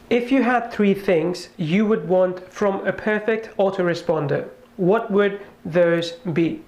If you had three things you would want from a perfect autoresponder, what would those be?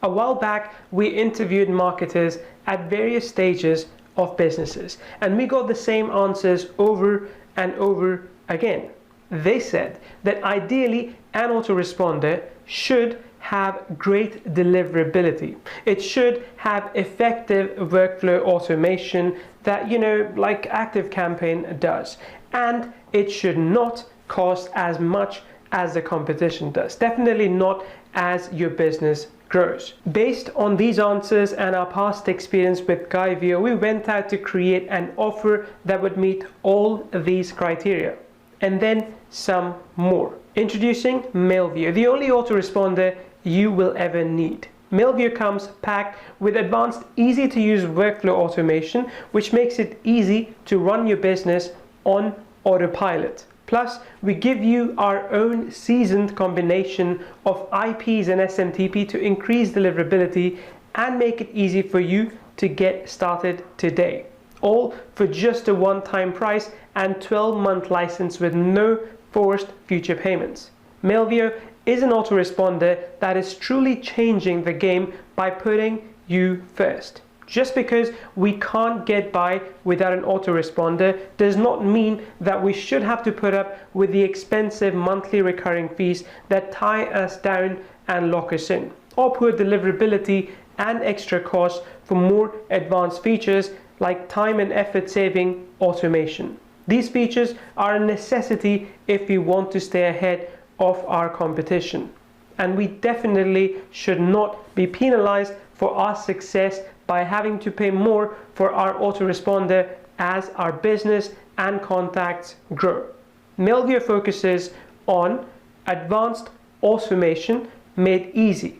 A while back, we interviewed marketers at various stages of businesses, and we got the same answers over and over again. They said that ideally an autoresponder should have great deliverability. It should have effective workflow automation that, like ActiveCampaign does. And it should not cost as much as the competition does. Definitely not as your business grows. Based on these answers and our past experience with Mailvio, we went out to create an offer that would meet all these criteria, and then some more. Introducing Mailvio, the only autoresponder you will ever need. Mailvio comes packed with advanced, easy to use workflow automation, which makes it easy to run your business on autopilot. Plus, we give you our own seasoned combination of IPs and SMTP to increase deliverability and make it easy for you to get started today. All for just a one-time price and 12-month license with no forced future payments. Mailvio is an autoresponder that is truly changing the game by putting you first. Just because we can't get by without an autoresponder does not mean that we should have to put up with the expensive monthly recurring fees that tie us down and lock us in, or poor deliverability and extra costs for more advanced features like time and effort saving automation. These features are a necessity if we want to stay ahead of our competition, and we definitely should not be penalized for our success by having to pay more for our autoresponder as our business and contacts grow. Mailvio focuses on advanced automation made easy,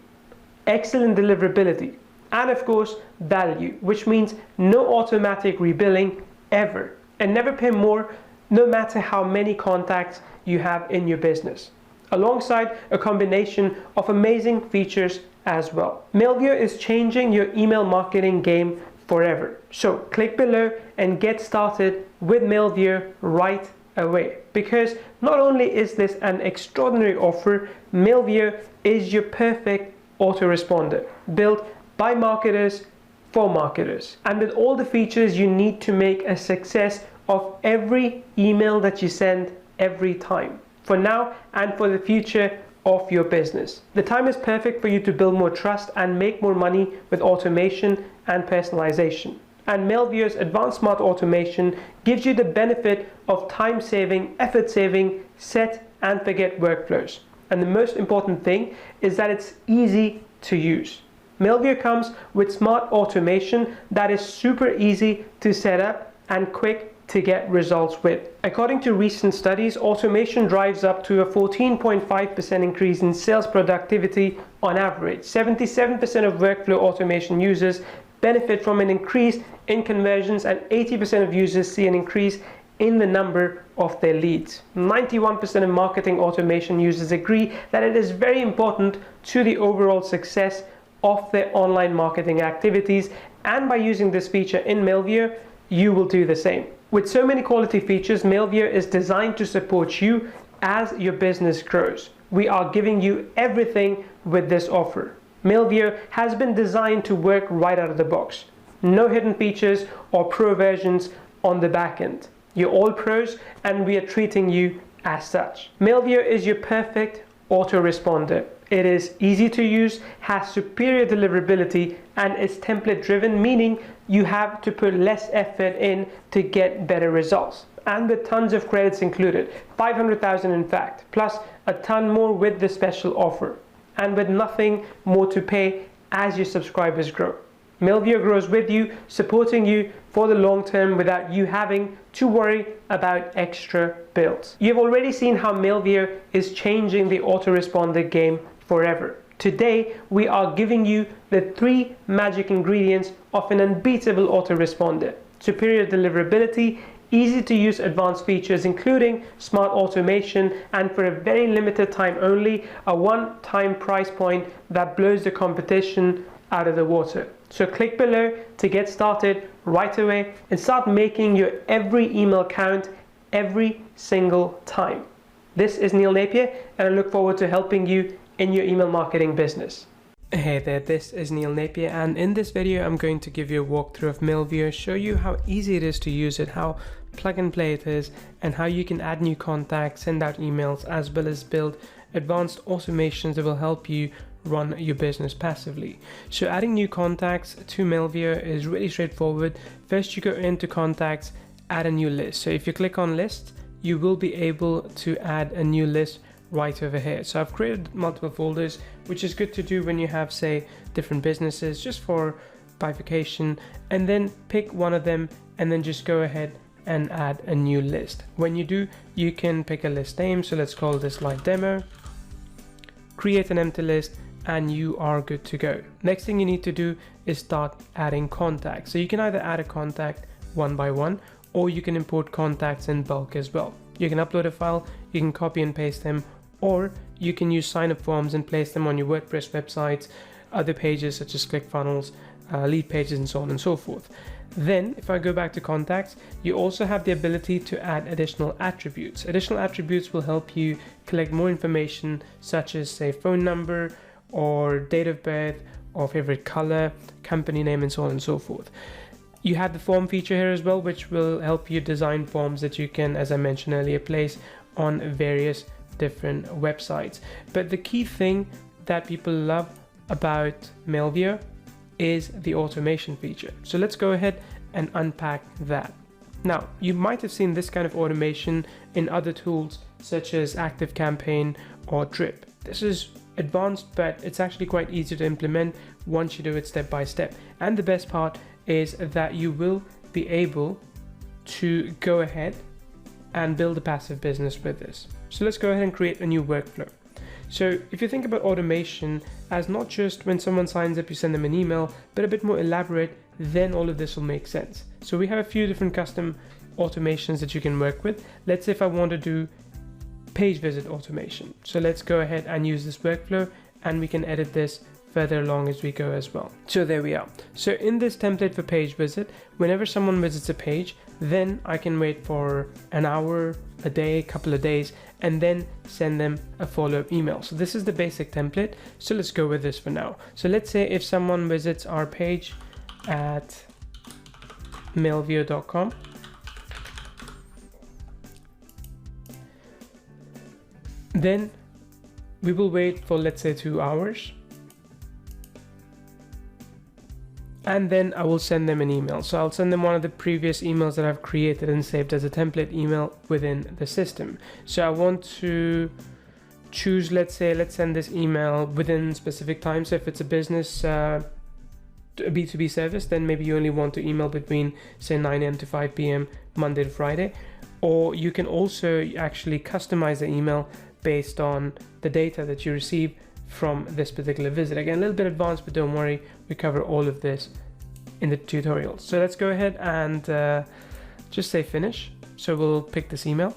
excellent deliverability, and of course value, which means no automatic rebilling ever, and never pay more no matter how many contacts you have in your business, alongside a combination of amazing features as well. Mailvio is changing your email marketing game forever. So click below and get started with Mailvio right away, because not only is this an extraordinary offer, Mailvio is your perfect autoresponder built by marketers for marketers, and with all the features you need to make a success of every email that you send every time, for now and for the future of your business. The time is perfect for you to build more trust and make more money with automation and personalization. And Mailvio's advanced smart automation gives you the benefit of time-saving, effort-saving, set and forget workflows. And the most important thing is that it's easy to use. Mailvio comes with smart automation that is super easy to set up and quick to get results with. According to recent studies, automation drives up to a 14.5% increase in sales productivity on average. 77% of workflow automation users benefit from an increase in conversions, and 80% of users see an increase in the number of their leads. 91% of marketing automation users agree that it is very important to the overall success of their online marketing activities, and by using this feature in Mailvio, you will do the same. With so many quality features, Mailvio is designed to support you as your business grows. We are giving you everything with this offer. Mailvio has been designed to work right out of the box. No hidden features or pro versions on the back end. You're all pros, and we are treating you as such. Mailvio is your perfect autoresponder. It is easy to use, has superior deliverability, and is template driven, meaning you have to put less effort in to get better results. And with tons of credits included, 500,000 in fact, plus a ton more with the special offer, and with nothing more to pay as your subscribers grow. Mailvio grows with you, supporting you for the long term without you having to worry about extra bills. You've already seen how Mailvio is changing the autoresponder game forever. Today, we are giving you the 3 magic ingredients of an unbeatable autoresponder: superior deliverability, easy to use advanced features including smart automation, and for a very limited time only, a one-time price point that blows the competition out of the water. So click below to get started right away and start making your every email count every single time. This is Neil Napier, and I look forward to helping you in your email marketing business. Hey there, this is Neil Napier, and in this video I'm going to give you a walkthrough of Mailvio, show you how easy it is to use it, how plug and play it is, and how you can add new contacts, send out emails, as well as build advanced automations that will help you run your business passively. So adding new contacts to Mailvio is really straightforward. First, you go into contacts, add a new list. So if you click on lists, you will be able to add a new list right over here. So I've created multiple folders, which is good to do when you have, say, different businesses, just for bifurcation, and then pick one of them and then just go ahead and add a new list. When you do, you can pick a list name. So let's call this live demo, create an empty list, and you are good to go. Next thing you need to do is start adding contacts. So you can either add a contact one by one, or you can import contacts in bulk as well. You can upload a file, you can copy and paste them, or you can use sign-up forms and place them on your WordPress websites, other pages such as ClickFunnels, lead pages, and so on and so forth. Then if I go back to contacts, you also have the ability to add additional attributes. Additional attributes will help you collect more information, such as, say, phone number or date of birth or favorite color, company name, and so on and so forth. You have the form feature here as well, which will help you design forms that you can, as I mentioned earlier, place on various different websites. But the key thing that people love about Mailvio is the automation feature. So let's go ahead and unpack that. Now, you might have seen this kind of automation in other tools such as ActiveCampaign or Drip. This is advanced, but it's actually quite easy to implement once you do it step by step. And the best part is that you will be able to go ahead and build a passive business with this. So let's go ahead and create a new workflow. So if you think about automation as not just when someone signs up, you send them an email, but a bit more elaborate, then all of this will make sense. So we have a few different custom automations that you can work with. Let's say if I want to do page visit automation. So let's go ahead and use this workflow, and we can edit this further along as we go as well. So there we are. So in this template for page visit, whenever someone visits a page, then I can wait for an hour, a day, a couple of days, and then send them a follow-up email. So this is the basic template. So let's go with this for now. So let's say if someone visits our page at mailvio.com, then we will wait for, let's say, 2 hours. And then I will send them an email. So I'll send them one of the previous emails that I've created and saved as a template email within the system. So I want to choose, let's send this email within specific time. So if it's a business, a B2B service, then maybe you only want to email between, say, 9 a.m. to 5 p.m. Monday to Friday. Or you can also actually customize the email based on the data that you receive from this particular visit. Again, a little bit advanced, but don't worry, we cover all of this in the tutorial. So let's go ahead and just say finish. So we'll pick this email.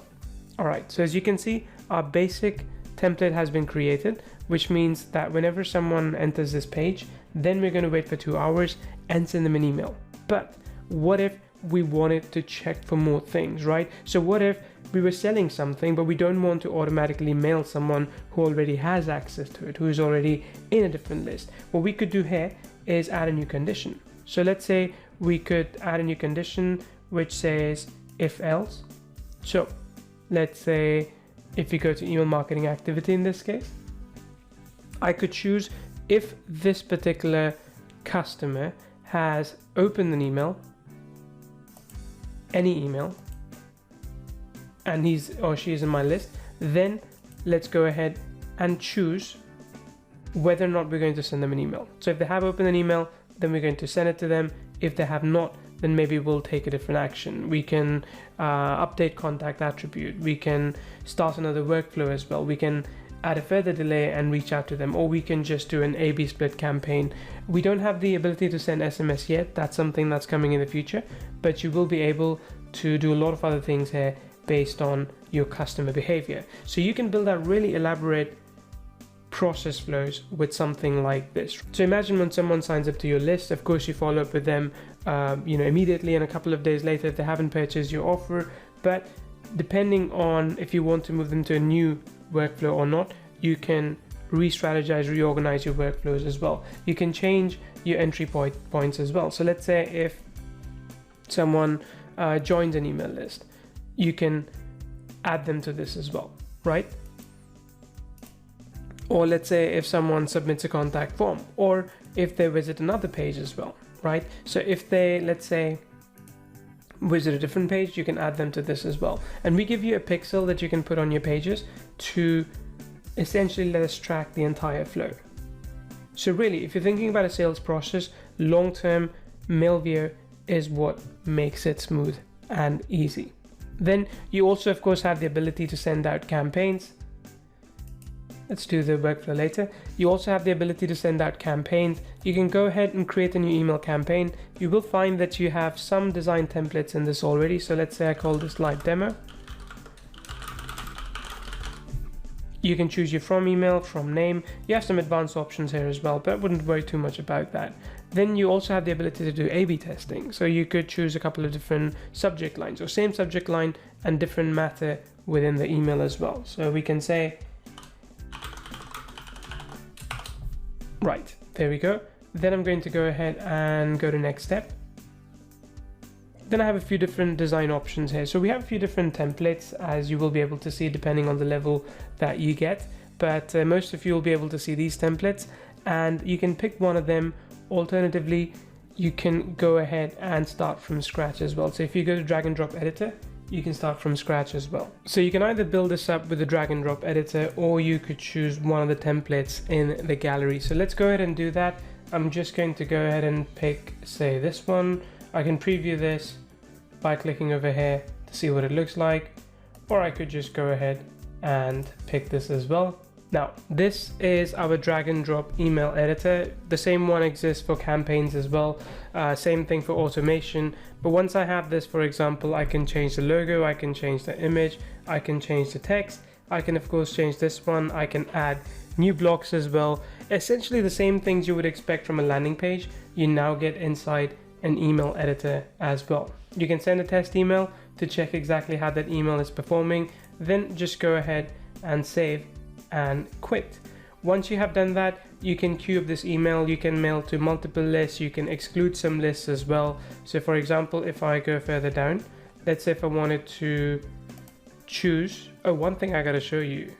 All right, so as you can see, our basic template has been created, which means that whenever someone enters this page, then we're going to wait for 2 hours and send them an email. But what if we wanted to check for more things, right? So what if we were selling something, but we don't want to automatically mail someone who already has access to it, who is already in a different list? What we could do here is add a new condition. So let's say we could add a new condition which says if else. So let's say if we go to email marketing activity in this case, I could choose if this particular customer has opened an email, any email, and he's or she is in my list, then let's go ahead and choose whether or not we're going to send them an email. So if they have opened an email, then we're going to send it to them. If they have not, then maybe we'll take a different action. We can update contact attribute. We can start another workflow as well. We can add a further delay and reach out to them, or we can just do an A/B split campaign. We don't have the ability to send SMS yet. That's something that's coming in the future, but you will be able to do a lot of other things here based on your customer behavior. So you can build out really elaborate process flows with something like this. So imagine when someone signs up to your list, of course you follow up with them immediately, and a couple of days later if they haven't purchased your offer, but depending on if you want to move them to a new workflow or not, you can re-strategize, reorganize your workflows as well. You can change your entry points as well. So let's say if someone joins an email list, you can add them to this as well, right? Or let's say if someone submits a contact form, or if they visit another page as well, right? So if they, let's say, visit a different page, you can add them to this as well. And we give you a pixel that you can put on your pages to essentially let us track the entire flow. So really, if you're thinking about a sales process, long-term, Mailvio is what makes it smooth and easy. Then you also, of course, have the ability to send out campaigns. Let's do the workflow later. You also have the ability to send out campaigns. You can go ahead and create a new email campaign. You will find that you have some design templates in this already. So let's say I call this live demo. You can choose your from email, from name. You have some advanced options here as well, but I wouldn't worry too much about that. Then you also have the ability to do A/B testing. So you could choose a couple of different subject lines, or same subject line and different matter within the email as well. So we can say, right, there we go. Then I'm going to go ahead and go to next step. Then I have a few different design options here. So we have a few different templates, as you will be able to see depending on the level that you get. But most of you will be able to see these templates, and you can pick one of them. Alternatively, you can go ahead and start from scratch as well. So if you go to drag and drop editor, you can start from scratch as well. So you can either build this up with the drag and drop editor, or you could choose one of the templates in the gallery. So let's go ahead and do that. I'm just going to go ahead and pick, say, this one. I can preview this by clicking over here to see what it looks like, or I could just go ahead and pick this as well. Now, this is our drag and drop email editor. The same one exists for campaigns as well. Same thing for automation. But once I have this, for example, I can change the logo, I can change the image, I can change the text. I can, of course, change this one. I can add new blocks as well. Essentially the same things you would expect from a landing page, you now get inside an email editor as well. You can send a test email to check exactly how that email is performing. Then just go ahead and save and quit. Once you have done that, you can queue up this email. You can mail to multiple lists. You can exclude some lists as well. So for example, if I go further down, let's say if I wanted to choose, one thing I gotta show you,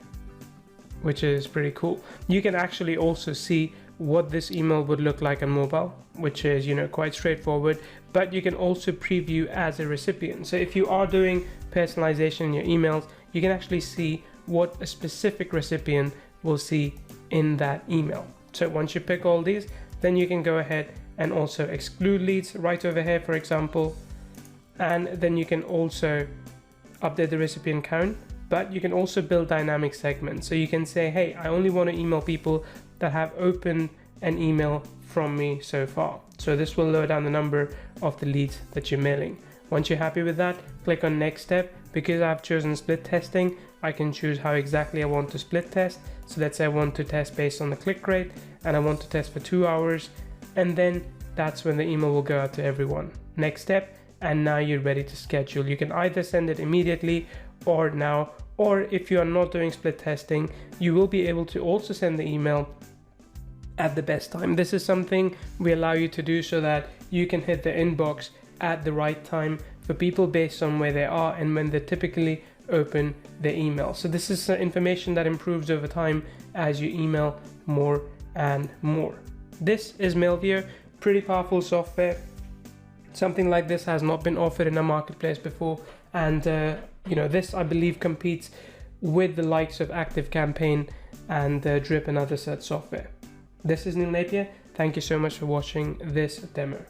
which is pretty cool. You can actually also see what this email would look like on mobile, which is, quite straightforward, but you can also preview as a recipient. So if you are doing personalization in your emails, you can actually see what a specific recipient will see in that email. So once you pick all these, then you can go ahead and also exclude leads right over here, for example, and then you can also update the recipient count, but you can also build dynamic segments. So you can say, hey, I only want to email people that have opened an email from me so far. So this will lower down the number of the leads that you're mailing. Once you're happy with that, click on next step. Because I've chosen split testing, I can choose how exactly I want to split test. So let's say I want to test based on the click rate, and I want to test for 2 hours, and then that's when the email will go out to everyone. Next step, and now you're ready to schedule. You can either send it immediately or now, or if you are not doing split testing, you will be able to also send the email at the best time. This is something we allow you to do so that you can hit the inbox at the right time for people based on where they are and when they typically open their email. So this is information that improves over time as you email more and more. This is Mailvio, pretty powerful software. Something like this has not been offered in a marketplace before, and this I believe competes with the likes of ActiveCampaign and Drip and other such software. This is Neil Napier. Thank you so much for watching this demo.